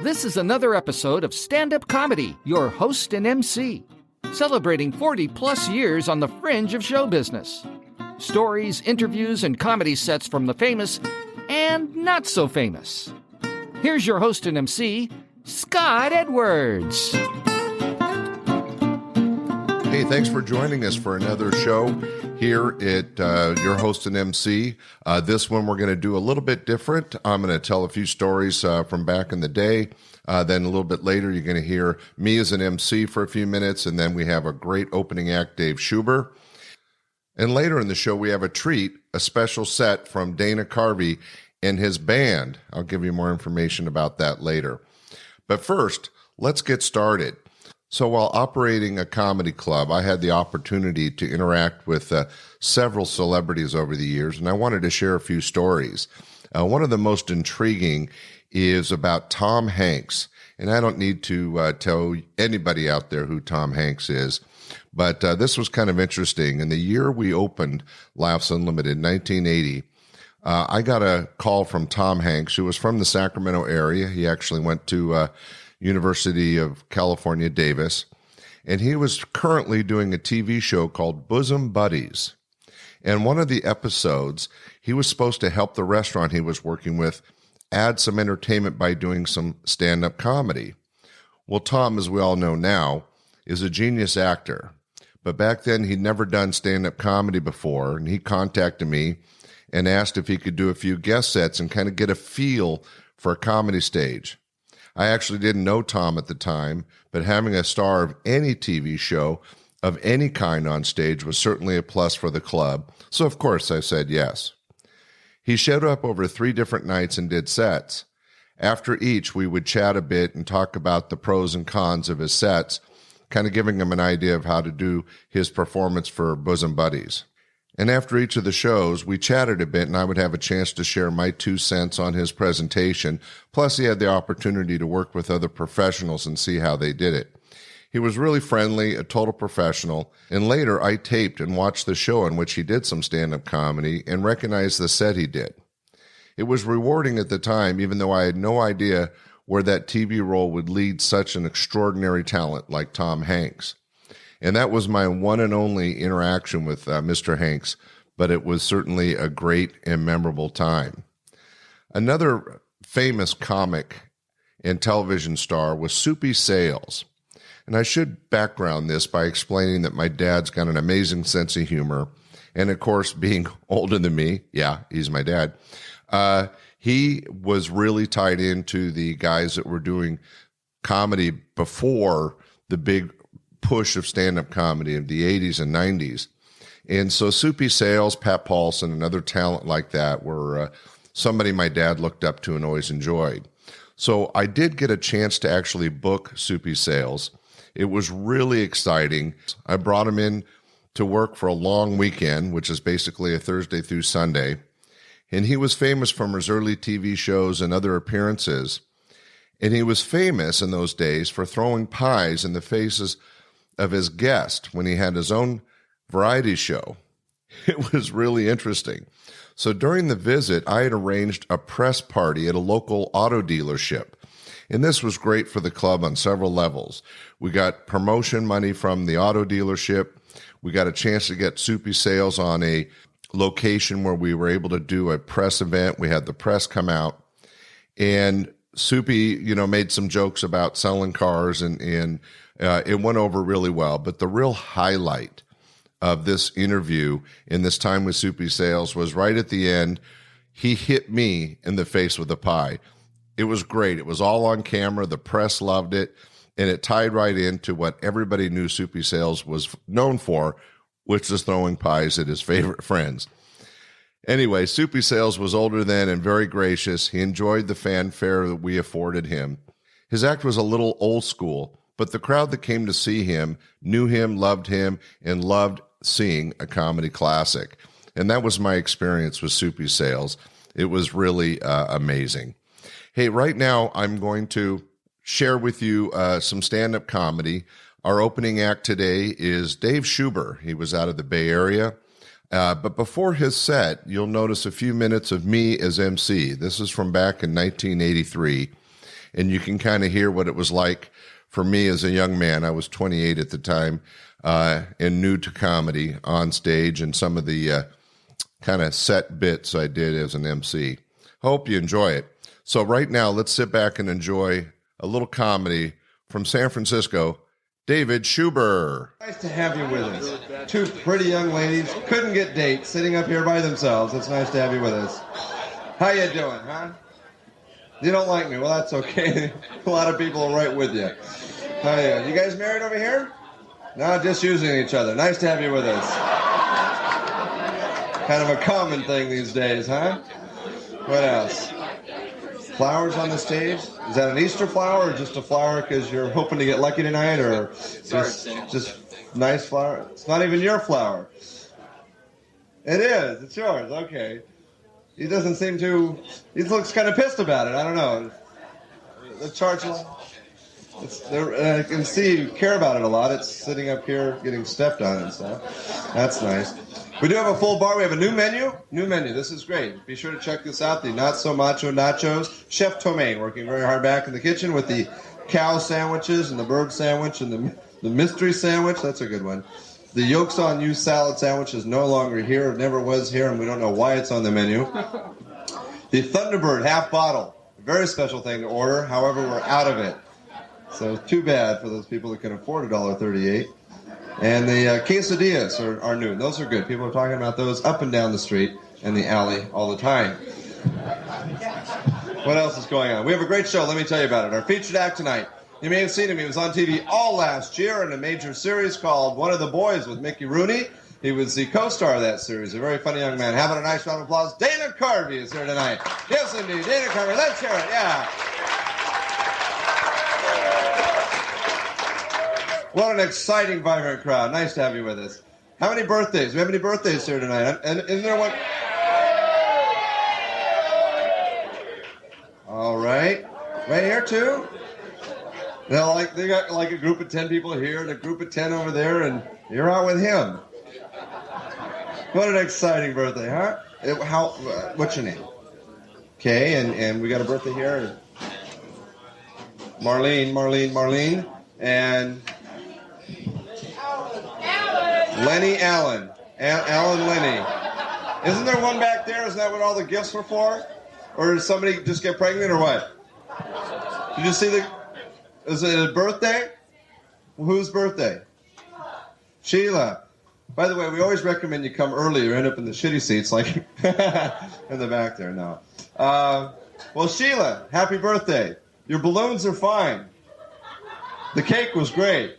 This is another episode of Standup Comedy, your host and MC, celebrating 40-plus years on the fringe of show business. Stories, interviews, and comedy sets from the famous and not so famous. Here's your host and MC, Scott Edwards. Hey, thanks for joining us for another show here at your host and MC. This one we're going to do a little bit different. I'm going to tell a few stories from back in the day. Then a little bit later, you're going to hear me as an MC for a few minutes, and then we have a great opening act, Dave Schuber. And later in the show, we have a treat, a special set from Dana Carvey and his band. I'll give you more information about that later. But first, let's get started. So while operating a comedy club, I had the opportunity to interact with several celebrities over the years, and I wanted to share a few stories. One of the most intriguing is about Tom Hanks, and I don't need to tell anybody out there who Tom Hanks is, but this was kind of interesting. In the year we opened Laughs Unlimited, 1980, I got a call from Tom Hanks, who was from the Sacramento area. He actually went to University of California, Davis, and he was currently doing a TV show called Bosom Buddies. And one of the episodes, he was supposed to help the restaurant he was working with add some entertainment by doing some stand-up comedy. Well, Tom, as we all know now, is a genius actor. But back then, he'd never done stand-up comedy before, and he contacted me and asked if he could do a few guest sets and kind of get a feel for a comedy stage. I actually didn't know Tom at the time, but having a star of any TV show of any kind on stage was certainly a plus for the club. So, of course, I said yes. He showed up over 3 different nights and did sets. After each, we would chat a bit and talk about the pros and cons of his sets, kind of giving him an idea of how to do his performance for Bosom Buddies. And after each of the shows, we chatted a bit, and I would have a chance to share my 2 cents on his presentation. Plus, he had the opportunity to work with other professionals and see how they did it. He was really friendly, a total professional, and later I taped and watched the show in which he did some stand-up comedy and recognized the set he did. It was rewarding at the time, even though I had no idea where that TV role would lead such an extraordinary talent like Tom Hanks. And that was my one and only interaction with Mr. Hanks, but it was certainly a great and memorable time. Another famous comic and television star was Soupy Sales. And I should background this by explaining that my dad's got an amazing sense of humor. And of course, being older than me, yeah, he's my dad, he was really tied into the guys that were doing comedy before the big push of stand-up comedy of the 80s and 90s. And so Soupy Sales, Pat Paulson, and other talent like that were somebody my dad looked up to and always enjoyed. So I did get a chance to actually book Soupy Sales. It was really exciting. I brought him in to work for a long weekend, which is basically a Thursday through Sunday. And he was famous from his early TV shows and other appearances. And he was famous in those days for throwing pies in the faces of his guest when he had his own variety show. It was really interesting. So during the visit, I had arranged a press party at a local auto dealership. And this was great for the club on several levels. We got promotion money from the auto dealership. We got a chance to get Soupy Sales on a location where we were able to do a press event. We had the press come out. And Soupy, made some jokes about selling cars and it went over really well. But the real highlight of this interview in this time with Soupy Sales was right at the end. He hit me in the face with a pie. It was great. It was all on camera. The press loved it. And it tied right into what everybody knew Soupy Sales was known for, which was throwing pies at his favorite friends. Anyway, Soupy Sales was older then and very gracious. He enjoyed the fanfare that we afforded him. His act was a little old school, but the crowd that came to see him knew him, and loved seeing a comedy classic. And that was my experience with Soupy Sales. It was really amazing. Hey, right now I'm going to share with you some stand-up comedy. Our opening act today is Dave Schuber. He was out of the Bay Area. But before his set, you'll notice a few minutes of me as MC. This is from back in 1983. and you can kind of hear what it was like for me as a young man. I was 28 at the time, and new to comedy on stage, and some of the kind of set bits I did as an MC. Hope you enjoy it. So right now, let's sit back and enjoy a little comedy from San Francisco, David Schuber. Nice to have you with us. Two pretty young ladies, couldn't get dates, sitting up here by themselves. It's nice to have you with us. How you doing, huh? You don't like me? Well, that's okay. A lot of people are right with you. How you? You guys married over here? No, just using each other. Nice to have you with us. Kind of a common thing these days, huh? What else? Flowers on the stage? Is that an Easter flower or just a flower because you're hoping to get lucky tonight, or just nice flower? It's not even your flower. It is. It's yours. Okay. He doesn't seem to... He looks kind of pissed about it. I don't know. The charge... I can see you care about it a lot. It's sitting up here getting stepped on and stuff. That's nice. We do have a full bar. We have a new menu. New menu. This is great. Be sure to check this out. The Not So Macho Nachos. Chef Tomaine working very hard back in the kitchen with the cow sandwiches and the bird sandwich and the mystery sandwich. That's a good one. The Yolks on You salad sandwich is no longer here. It never was here, and we don't know why it's on the menu. The Thunderbird half bottle. A very special thing to order. However, we're out of it. So too bad for those people that can afford $1.38. And the quesadillas are new. Those are good. People are talking about those up and down the street and the alley all the time. What else is going on? We have a great show. Let me tell you about it. Our featured act tonight. You may have seen him. He was on TV all last year in a major series called One of the Boys with Mickey Rooney. He was the co-star of that series. A very funny young man. How about a nice round of applause? Dana Carvey is here tonight. Yes, indeed. Dana Carvey. Let's hear it. Yeah. What an exciting, vibrant crowd. Nice to have you with us. How many birthdays? Do we have any birthdays here tonight? And isn't there one? All right. Right here, too? They got like a group of 10 people here and a group of 10 over there, and you're out with him. What an exciting birthday, huh? What's your name? Okay, and we got a birthday here. Marlene. And... Lenny Allen. Alan Lenny. Isn't there one back there? Isn't that what all the gifts were for? Or did somebody just get pregnant or what? Did you see is it a birthday? Whose birthday? Sheila. By the way, we always recommend you come early or end up in the shitty seats like in the back there. No. Well, Sheila, happy birthday. Your balloons are fine. The cake was great.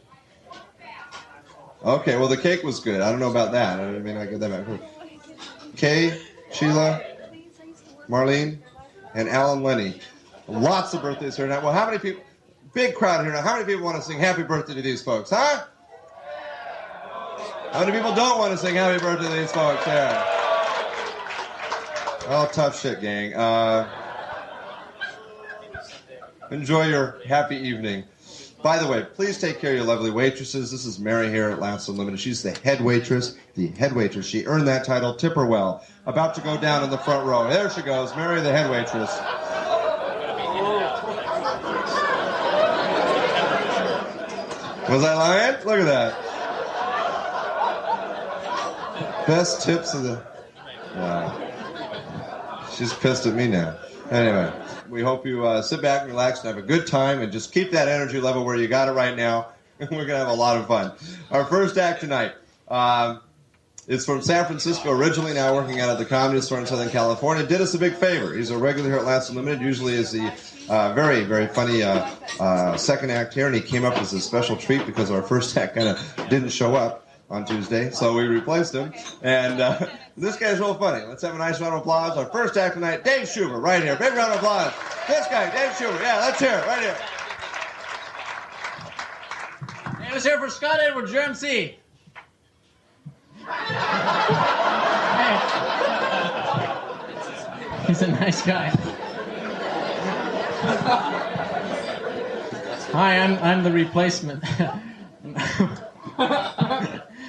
Okay, well, the cake was good. I don't know about that. I mean, I get that back. Kay, Sheila, Marlene, and Alan Lenny. Lots of birthdays here tonight. Well, how many people? Big crowd here now. How many people want to sing happy birthday to these folks, huh? How many people don't want to sing happy birthday to these folks? Yeah. Oh, tough shit, gang. Enjoy your happy evening. By the way, please take care of your lovely waitresses. This is Mary here at Laughs Unlimited. She's the head waitress. She earned that title. Tip her well. About to go down in the front row. There she goes, Mary, the head waitress. Was I lying? Look at that. Best tips of the... She's pissed at me now. Anyway. We hope you sit back and relax and have a good time and just keep that energy level where you got it right now. We're going to have a lot of fun. Our first act tonight is from San Francisco originally, now working out at the Comedy Store in Southern California. Did us a big favor. He's a regular here at Laughs Unlimited, usually is the very, very funny second act here, and he came up as a special treat because our first act kind of didn't show up on Tuesday, so we replaced him. And this guy's real funny. Let's have a nice round of applause. Our first act tonight, Dave Schuber, right here. Big round of applause. This guy, Dave Schuber. Yeah, let's hear it, right here. Hey, let's hear it for Scott Edwards, your MC. Hey. He's a nice guy. Hi, I'm the replacement.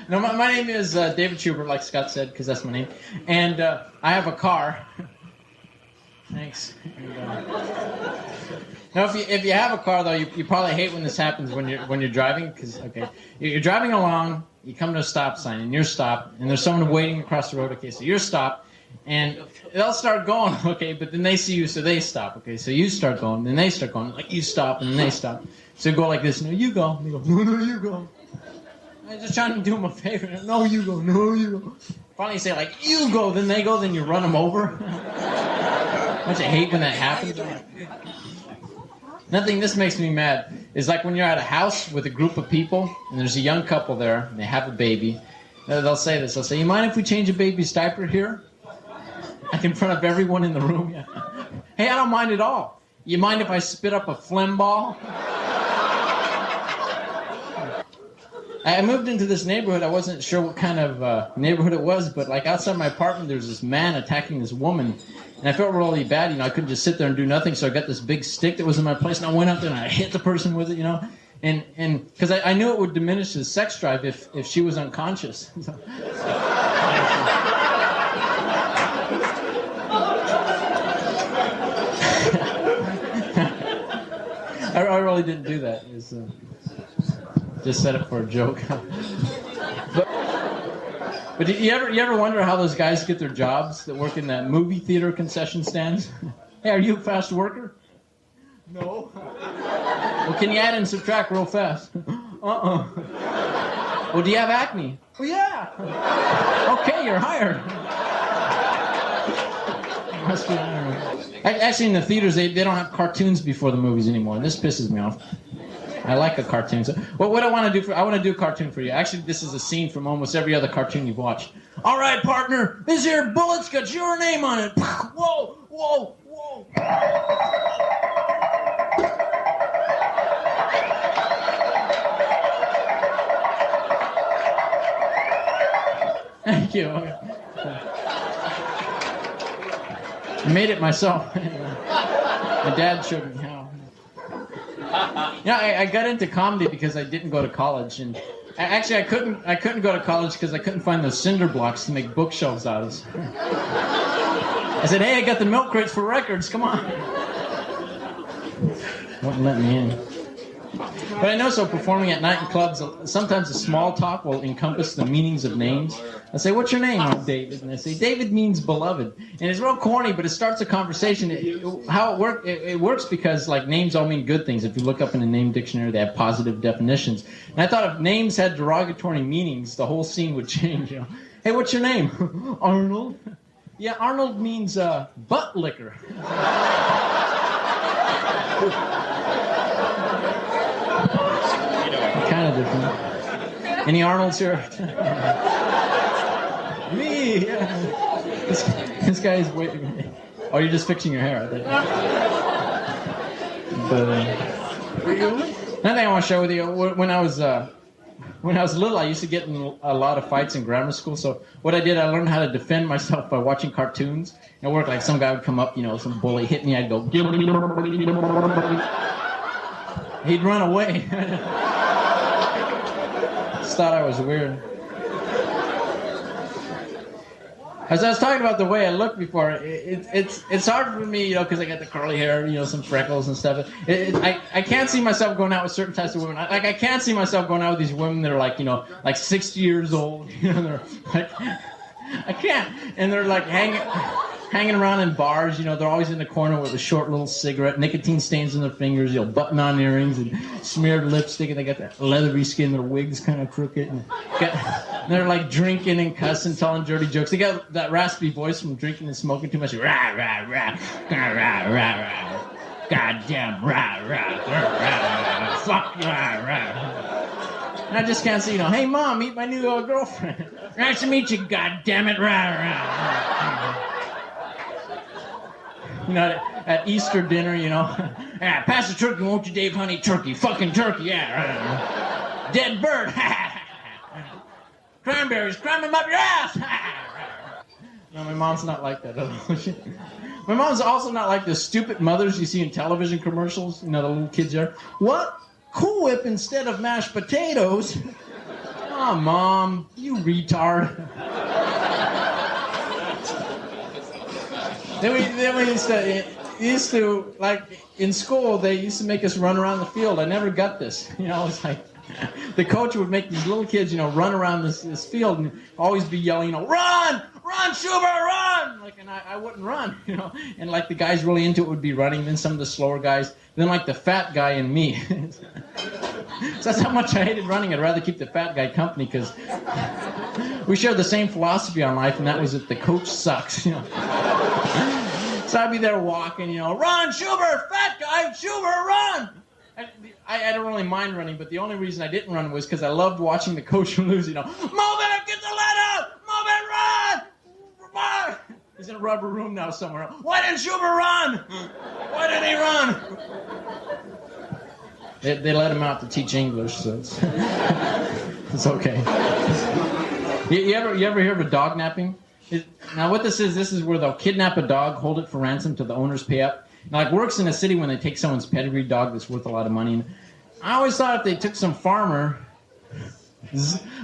No, my name is David Schuber, like Scott said, because that's my name. And I have a car. Thanks. Now, if you have a car though, you probably hate when this happens when you're driving, because you're driving along, you come to a stop sign and you're stopped, and there's someone waiting across the road. Okay, so you're stopped, and they'll start going. Okay, but then they see you, so they stop. Okay, so you start going, then they start going. Like you stop, and then they stop. So you go like this. No, you go. They go. No, you go. I'm just trying to do them a favor. No, you go. No, you go. Finally, you say like you go, then they go, then you run them over. Don't you hate when that happens? Nothing. This makes me mad. Is like when you're at a house with a group of people, and there's a young couple there, and they have a baby. They'll say this. They'll say, "You mind if we change a baby's diaper here?" Like in front of everyone in the room. Yeah. Hey, I don't mind at all. You mind if I spit up a phlegm ball? I moved into this neighborhood. I wasn't sure what kind of neighborhood it was, but like outside my apartment, there was this man attacking this woman, and I felt really bad. You know, I couldn't just sit there and do nothing, so I got this big stick that was in my place, and I went up there and I hit the person with it. You know, and because I knew it would diminish his sex drive if she was unconscious. I really didn't do that. It was, just set it for a joke. But you ever wonder how those guys get their jobs that work in that movie theater concession stands? Hey, are you a fast worker? No. Well, can you add and subtract real fast? Well, do you have acne? Well, yeah. Okay, you're hired. Must be, I don't know. Actually, in the theaters, they don't have cartoons before the movies anymore, and this pisses me off. I like a cartoon. So, what I want to do I want to do a cartoon for you. Actually, this is a scene from almost every other cartoon you've watched. All right, partner, this here bullet's got your name on it. Whoa, whoa, whoa. Thank you. I made it myself. My dad showed me how. Yeah, I got into comedy because I didn't go to college, and actually I couldn't go to college because I couldn't find those cinder blocks to make bookshelves out of. I said, "Hey, I got the milk crates for records. Come on." Wouldn't let me in. But I know, so performing at night in clubs, sometimes the small talk will encompass the meanings of names. I say, "What's your name?" "I'm David." And I say, "David means beloved." And it's real corny, but it starts a conversation. How it works because like names all mean good things. If you look up in a name dictionary, they have positive definitions. And I thought if names had derogatory meanings, the whole scene would change. You know? "Hey, what's your name?" "Arnold." "Yeah, Arnold means butt liquor." Kind of different. Any Arnolds here? Me. Yeah. This guy is waiting. Oh, you're just fixing your hair. But another thing I want to share with you. When I was little, I used to get in a lot of fights in grammar school. So what I did, I learned how to defend myself by watching cartoons. It worked. Like some guy would come up, you know, some bully hit me. I'd go. He'd run away. Thought I was weird. As I was talking about the way I looked before, it's hard for me, you know, because I got the curly hair, you know, some freckles and stuff. I can't see myself going out with certain types of women. I can't see myself going out with these women that are like, you know, like 60 years old. You know, they're like, I can't, and they're like hanging around in bars, you know, they're always in the corner with a short little cigarette, nicotine stains on their fingers, you know, button-on earrings and smeared lipstick, and they got that leathery skin, their wig's kind of crooked, and they're like drinking and cussing, telling dirty jokes. They got that raspy voice from drinking and smoking too much. Rah, rah, rah, rah, rah, rah, rah. Goddamn, rah, rah, rah, rah, fuck, rah, rah. And I just can't say, you know, "Hey, Mom, meet my new girlfriend." "Nice to meet you, goddammit, rah, rah, rah. You know, at Easter dinner, you know, "Yeah, pass the turkey, won't you, Dave, honey? Turkey, fucking turkey, yeah. Dead bird, cranberries, cram them up your ass." No, my mom's not like that. My mom's also not like the stupid mothers you see in television commercials. You know, the little kids there. "What? Cool Whip instead of mashed potatoes?" "Oh, Mom, you retard." Then we used to, like, in school, they used to make us run around the field. I never got this. It's like the coach would make these little kids, run around this field and always be yelling, run, Schuber, run! Like, and I wouldn't run, And, like, the guys really into it would be running. Then some of the slower guys. Then, like, the fat guy and me. So that's how much I hated running. I'd rather keep the fat guy company because we shared the same philosophy on life, and that was that the coach sucks, So I'd be there walking, run, Schuber, fat guy, Schuber, run! I don't really mind running, but the only reason I didn't run was because I loved watching the coach lose, move it, get the lead out, move it, run! He's in a rubber room now somewhere. Why didn't Schuber run? Why didn't he run? They let him out to teach English, so it's okay. You ever hear of a dog napping? Now what this is where they'll kidnap a dog, hold it for ransom till the owners pay up. Now, like, works in a city when they take someone's pedigree dog that's worth a lot of money. And I always thought if they took some farmer,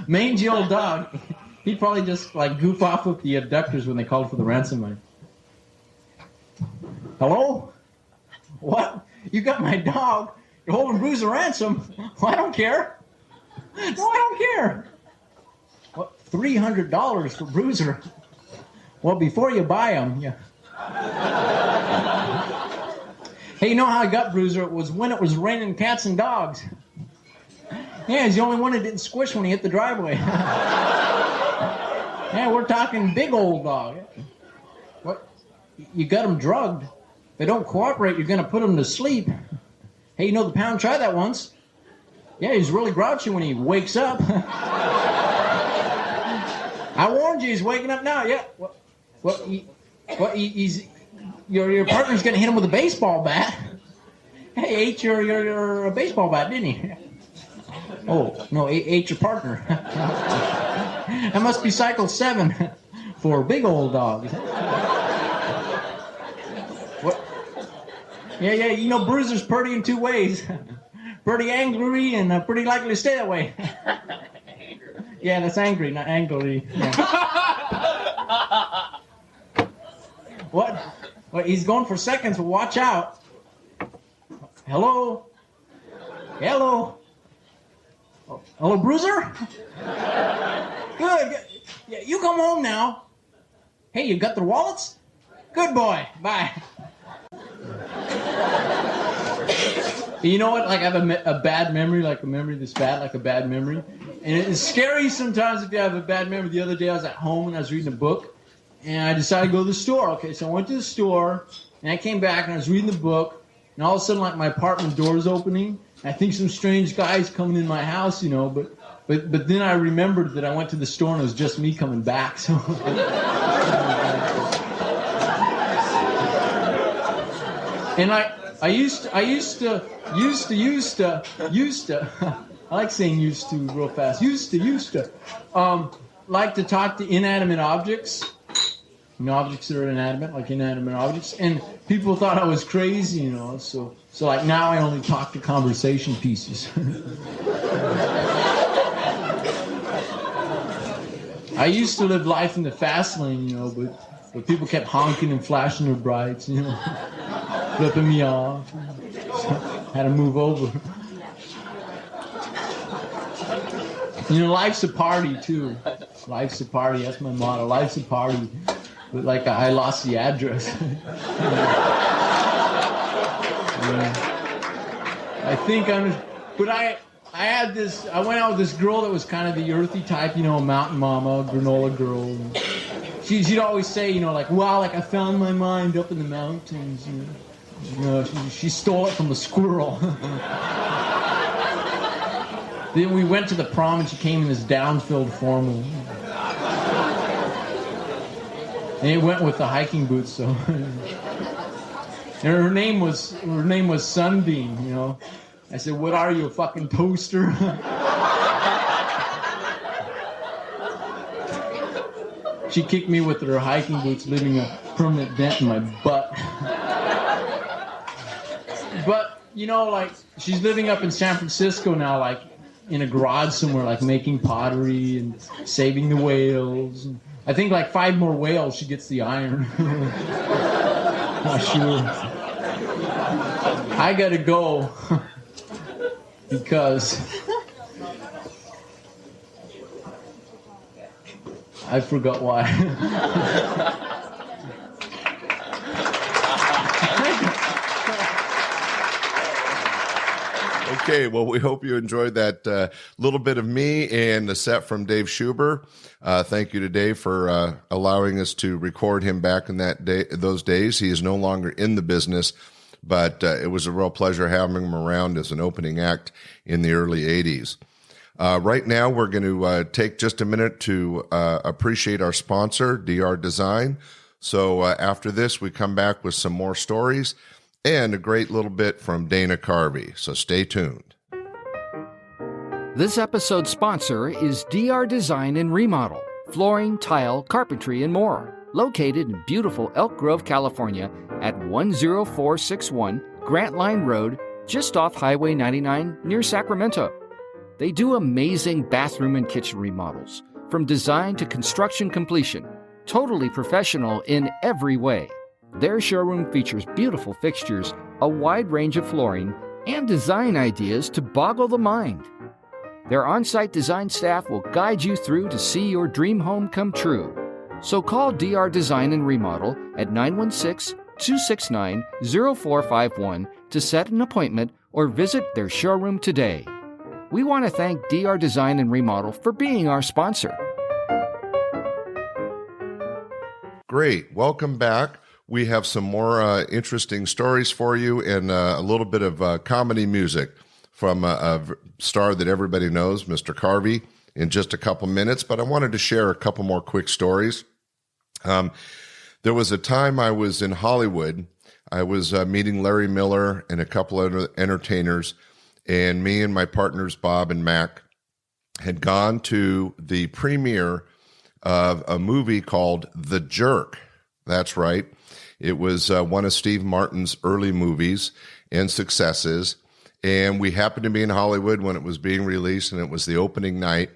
mangy old dog, he'd probably just, like, goof off with the abductors when they called for the ransom money. Hello? What? You got my dog? You're holding Bruiser ransom? Well, I don't care. No, I don't care. What? $300 for Bruiser? Well, before you buy him, yeah. Hey, you know how I got Bruiser? It was when it was raining cats and dogs. Yeah, he's the only one that didn't squish when he hit the driveway. Yeah, we're talking big old dog. What? You got him drugged. If they don't cooperate, you're going to put him to sleep. Hey, the pound tried that once. Yeah, he's really grouchy when he wakes up. I warned you, he's waking up now. Yeah. He's your partner's going to hit him with a baseball bat. Hey, ate your baseball bat, didn't he? Oh, no, ate your partner. That must be cycle 7 for big old dogs. What? Yeah, Bruiser's pretty in 2 ways. Pretty angry and pretty likely to stay that way. Yeah, that's angry, not angry. Yeah. What? Well, he's going for seconds, but watch out. Hello? Hello? Oh, hello, Bruiser? Good. Yeah, you come home now. Hey, you got their wallets? Good boy. Bye. You know what? Like, I have a bad memory, like a memory this bad, like a bad memory. And it's scary sometimes if you have a bad memory. The other day I was at home and I was reading a book, and I decided to go to the store. Okay, so I went to the store, and I came back and I was reading the book, and all of a sudden, like, my apartment door's opening. I think some strange guy's coming in my house, but then I remembered that I went to the store and it was just me coming back. So. And I used to. I like saying used to real fast. Used to. Like to talk to inanimate objects. Objects that are inanimate, like inanimate objects. And people thought I was crazy, So like now I only talk to conversation pieces. I used to live life in the fast lane, but people kept honking and flashing their brights, flipping me off. Had to move over. Life's a party, too. Life's a party. That's my motto. Life's a party. But, like, I lost the address. I think But I had this... I went out with this girl that was kind of the earthy type, mountain mama, granola girl. She'd always say, like, wow, like, I found my mind up in the mountains. She stole it from a squirrel. Then we went to the prom and she came in this down-filled formal. And it went with the hiking boots, so. And her name was Sunbeam, I said, what are you, a fucking toaster? She kicked me with her hiking boots, leaving a permanent dent in my butt. But, like, she's living up in San Francisco now, like, in a garage somewhere, like making pottery and saving the whales and I think like 5 more whales, she gets the iron. Not sure. I gotta go because I forgot why. Okay, well, we hope you enjoyed that little bit of me and the set from Dave Schuber. Thank you to Dave for allowing us to record him back in those days. He is no longer in the business, but it was a real pleasure having him around as an opening act in the early 80s. Right now, we're going to take just a minute to appreciate our sponsor, DR Design. So after this, we come back with some more stories and a great little bit from Dana Carvey. So stay tuned. This episode's sponsor is DR Design and Remodel, flooring, tile, carpentry, and more. Located in beautiful Elk Grove, California at 10461 Grant Line Road, just off Highway 99 near Sacramento. They do amazing bathroom and kitchen remodels, from design to construction completion, totally professional in every way. Their showroom features beautiful fixtures, a wide range of flooring, and design ideas to boggle the mind. Their on-site design staff will guide you through to see your dream home come true. So call DR Design and Remodel at 916-269-0451 to set an appointment or visit their showroom today. We want to thank DR Design and Remodel for being our sponsor. Great. Welcome back. We have some more interesting stories for you and a little bit of comedy music from a star that everybody knows, Mr. Carvey, in just a couple minutes. But I wanted to share a couple more quick stories. There was a time I was in Hollywood. I was meeting Larry Miller and a couple of entertainers, and me and my partners, Bob and Mac, had gone to the premiere of a movie called The Jerk. That's right. It was one of Steve Martin's early movies and successes, and we happened to be in Hollywood when it was being released, and it was the opening night,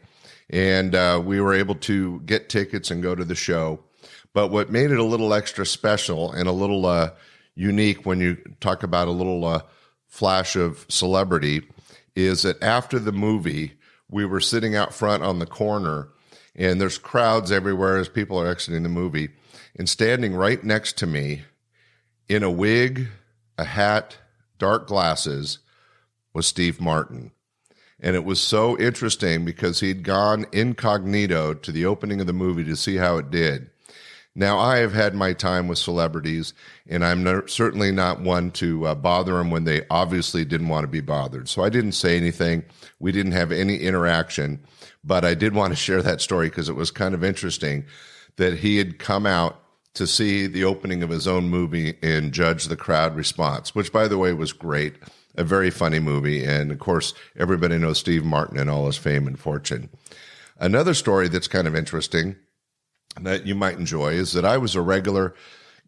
and we were able to get tickets and go to the show. But what made it a little extra special and a little unique when you talk about a little flash of celebrity is that after the movie, we were sitting out front on the corner, and there's crowds everywhere as people are exiting the movie. And standing right next to me in a wig, a hat, dark glasses was Steve Martin. And it was so interesting because he'd gone incognito to the opening of the movie to see how it did. Now, I have had my time with celebrities, and I'm certainly not one to bother them when they obviously didn't want to be bothered. So I didn't say anything. We didn't have any interaction. But I did want to share that story because it was kind of interesting that he had come out to see the opening of his own movie and judge the crowd response, which, by the way, was great. A very funny movie. And, of course, everybody knows Steve Martin and all his fame and fortune. Another story that's kind of interesting that you might enjoy is that I was a regular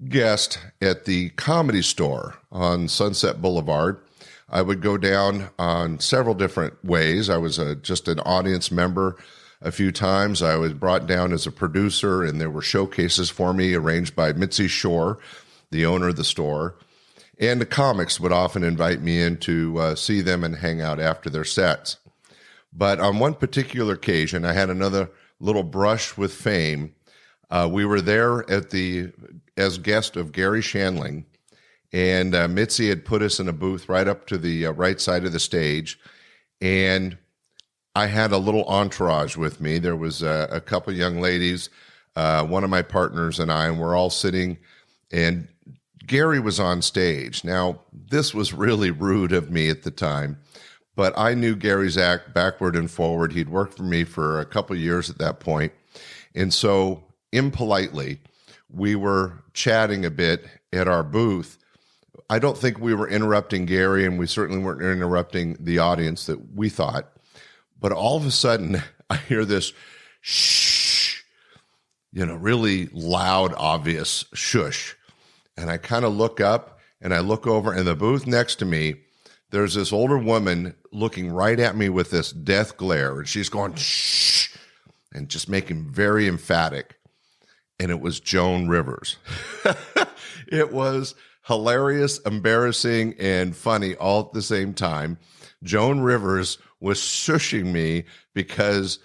guest at the Comedy Store on Sunset Boulevard. I would go down on several different ways. I was just an audience member a few times. I was brought down as a producer, and there were showcases for me arranged by Mitzi Shore, the owner of the store. And the comics would often invite me in to see them and hang out after their sets. But on one particular occasion, I had another little brush with fame. We were there as guest of Gary Shandling, and Mitzi had put us in a booth right up to the right side of the stage, and I had a little entourage with me. There was a couple young ladies, one of my partners and I, and we're all sitting, and Gary was on stage. Now, this was really rude of me at the time, but I knew Gary's act backward and forward. He'd worked for me for a couple of years at that point, and so impolitely, we were chatting a bit at our booth. I don't think we were interrupting Gary, and we certainly weren't interrupting the audience that we thought. But all of a sudden, I hear this shh, really loud, obvious shush. And I kind of look up, and I look over, and the booth next to me, there's this older woman looking right at me with this death glare, and she's going shh, and just making very emphatic. and it was Joan Rivers. It was hilarious, embarrassing, and funny all at the same time. Joan Rivers was shushing me because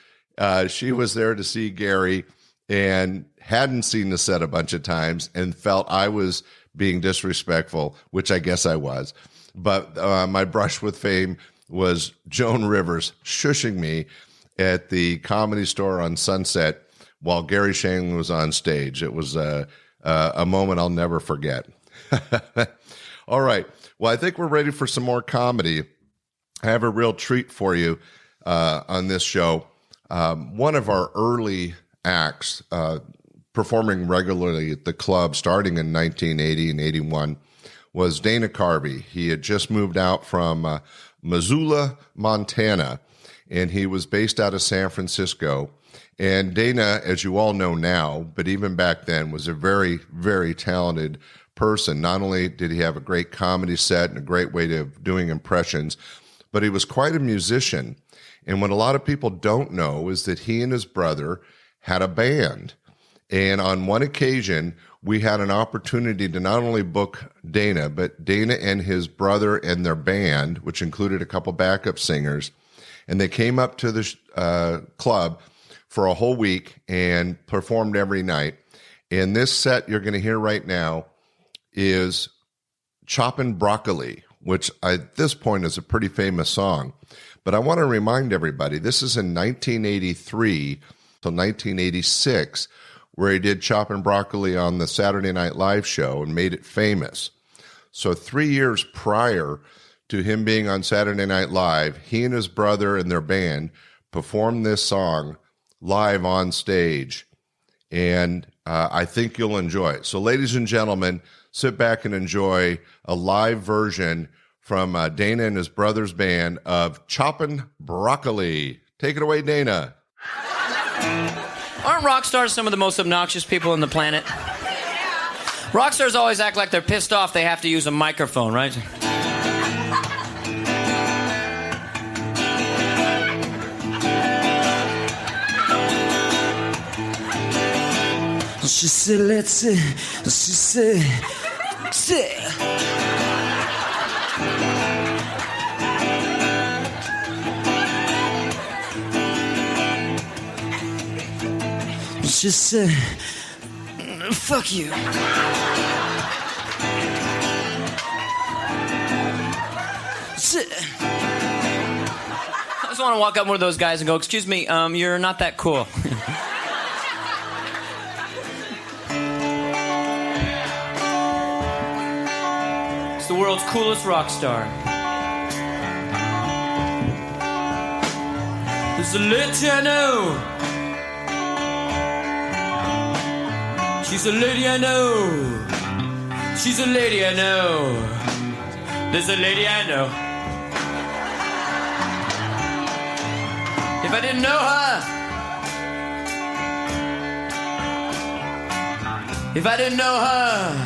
she was there to see Gary and hadn't seen the set a bunch of times and felt I was being disrespectful, which I guess I was. But my brush with fame was Joan Rivers shushing me at the Comedy Store on Sunset while Gary Shandling was on stage. It was a moment I'll never forget. All right. Well, I think we're ready for some more comedy. I have a real treat for you on this show. One of our early acts performing regularly at the club starting in 1980 and 81 was Dana Carvey. He had just moved out from Missoula, Montana, and he was based out of San Francisco. And Dana, as you all know now, but even back then, was a very, very talented person. Not only did he have a great comedy set and a great way of doing impressions, but he was quite a musician. And what a lot of people don't know is that he and his brother had a band. And on one occasion, we had an opportunity to not only book Dana, but Dana and his brother and their band, which included a couple backup singers. And they came up to the club for a whole week and performed every night. And this set you're going to hear right now is Choppin' Broccoli, which at this point is a pretty famous song. But I want to remind everybody, this is in 1983 till 1986, where he did Choppin' Broccoli on the Saturday Night Live show and made it famous. So 3 years prior to him being on Saturday Night Live, he and his brother and their band performed this song live on stage. And I think you'll enjoy it. So ladies and gentlemen, sit back and enjoy a live version from Dana and his brother's band of Choppin' Broccoli. Take it away, Dana. Aren't rock stars some of the most obnoxious people on the planet? Rock stars always act like they're pissed off they have to use a microphone, right? She said, let's see. She said, see. She said, fuck you. I just want to walk up to one of those guys and go, excuse me, you're not that cool. It's the world's coolest rock star. There's a lady I know. She's a lady I know. She's a lady I know. There's a lady I know. If I didn't know her, if I didn't know her,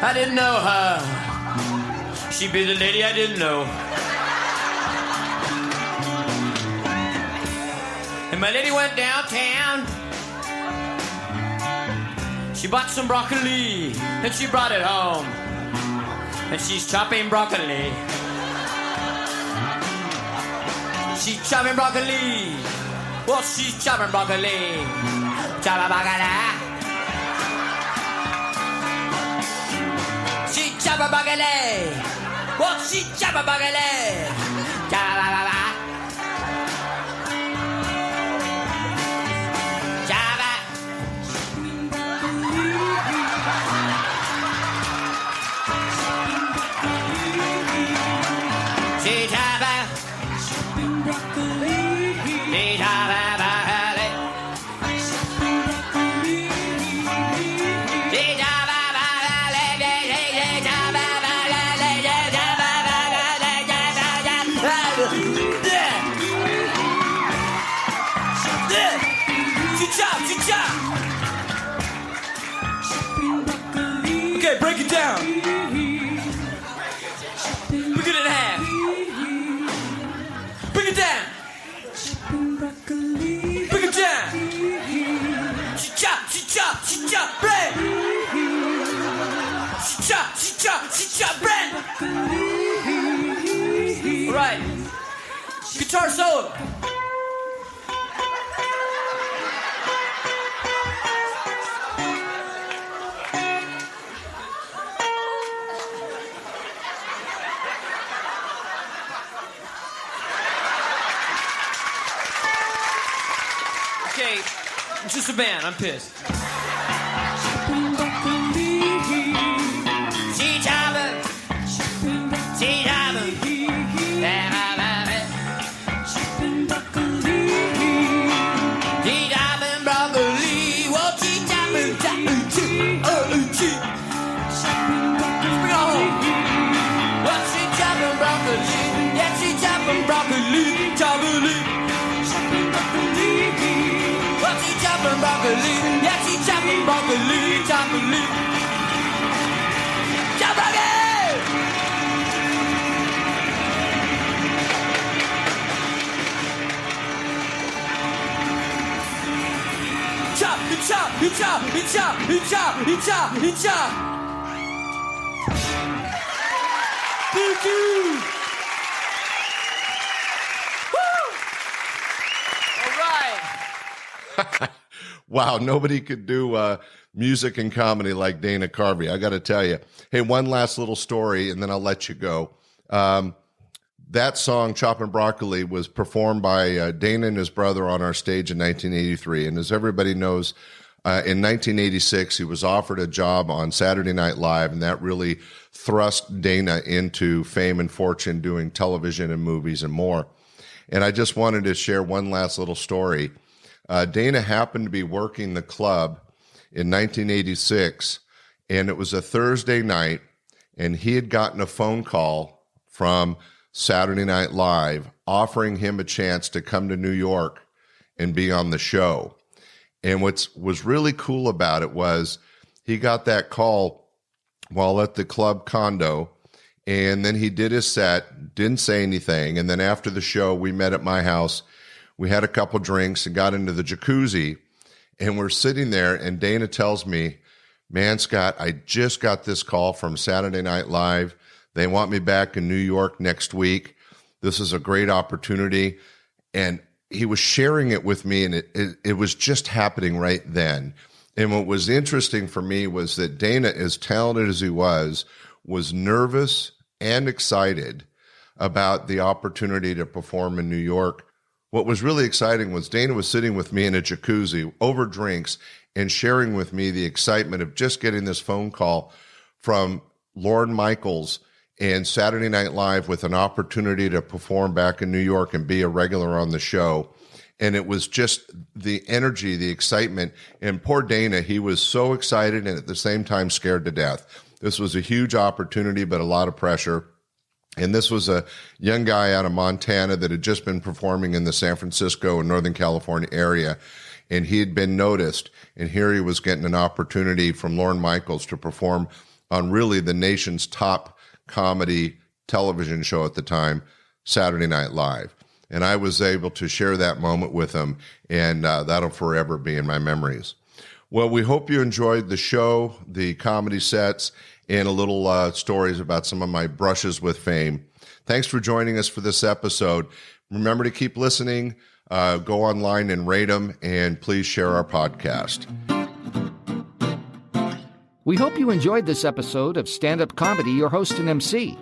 I didn't know her. She'd be the lady I didn't know. And my lady went downtown. She bought some broccoli, and she brought it home. And she's chopping broccoli. She's chopping broccoli. Well, she's chopping broccoli. Choppa broccoli. She choppa broccoli. Well, she choppa broccoli. Choppa broccoli. Okay, break it down. Break it in half. Break it down. Brent. All right. Guitar solo. Okay, it's just a band. I'm pissed. Thank you. All right. Wow, nobody could do music and comedy like Dana Carvey. I got to tell you. Hey, one last little story, and then I'll let you go. That song, Choppin' Broccoli, was performed by Dana and his brother on our stage in 1983. And as everybody knows, in 1986, he was offered a job on Saturday Night Live, and that really thrust Dana into fame and fortune doing television and movies and more. And I just wanted to share one last little story. Dana happened to be working the club in 1986, and it was a Thursday night, and he had gotten a phone call from Saturday Night Live offering him a chance to come to New York and be on the show. And what was really cool about it was he got that call while at the club condo, and then he did his set, didn't say anything. And then after the show, we met at my house. We had a couple drinks and got into the jacuzzi, and we're sitting there, and Dana tells me, man, Scott, I just got this call from Saturday Night Live. They want me back in New York next week. This is a great opportunity. And he was sharing it with me, and it was just happening right then. And what was interesting for me was that Dana, as talented as he was nervous and excited about the opportunity to perform in New York. What was really exciting was Dana was sitting with me in a jacuzzi over drinks and sharing with me the excitement of just getting this phone call from Lorne Michaels and Saturday Night Live with an opportunity to perform back in New York and be a regular on the show. And it was just the energy, the excitement. And poor Dana, he was so excited and at the same time scared to death. This was a huge opportunity, but a lot of pressure. And this was a young guy out of Montana that had just been performing in the San Francisco and Northern California area. And he had been noticed. And here he was getting an opportunity from Lorne Michaels to perform on really the nation's top comedy television show at the time, Saturday Night Live. And I was able to share that moment with him, and that'll forever be in my memories. Well, we hope you enjoyed the show, the comedy sets, and a little stories about some of my brushes with fame. Thanks for joining us for this episode. Remember to keep listening, go online and rate them, and please share our podcast. We hope you enjoyed this episode of Stand-Up Comedy, your host and MC.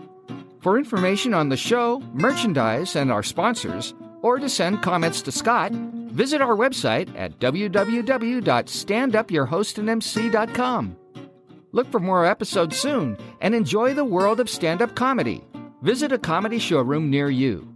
For information on the show, merchandise, and our sponsors, or to send comments to Scott, visit our website at www.standupyourhostandmc.com. Look for more episodes soon and enjoy the world of stand-up comedy. Visit a comedy showroom near you.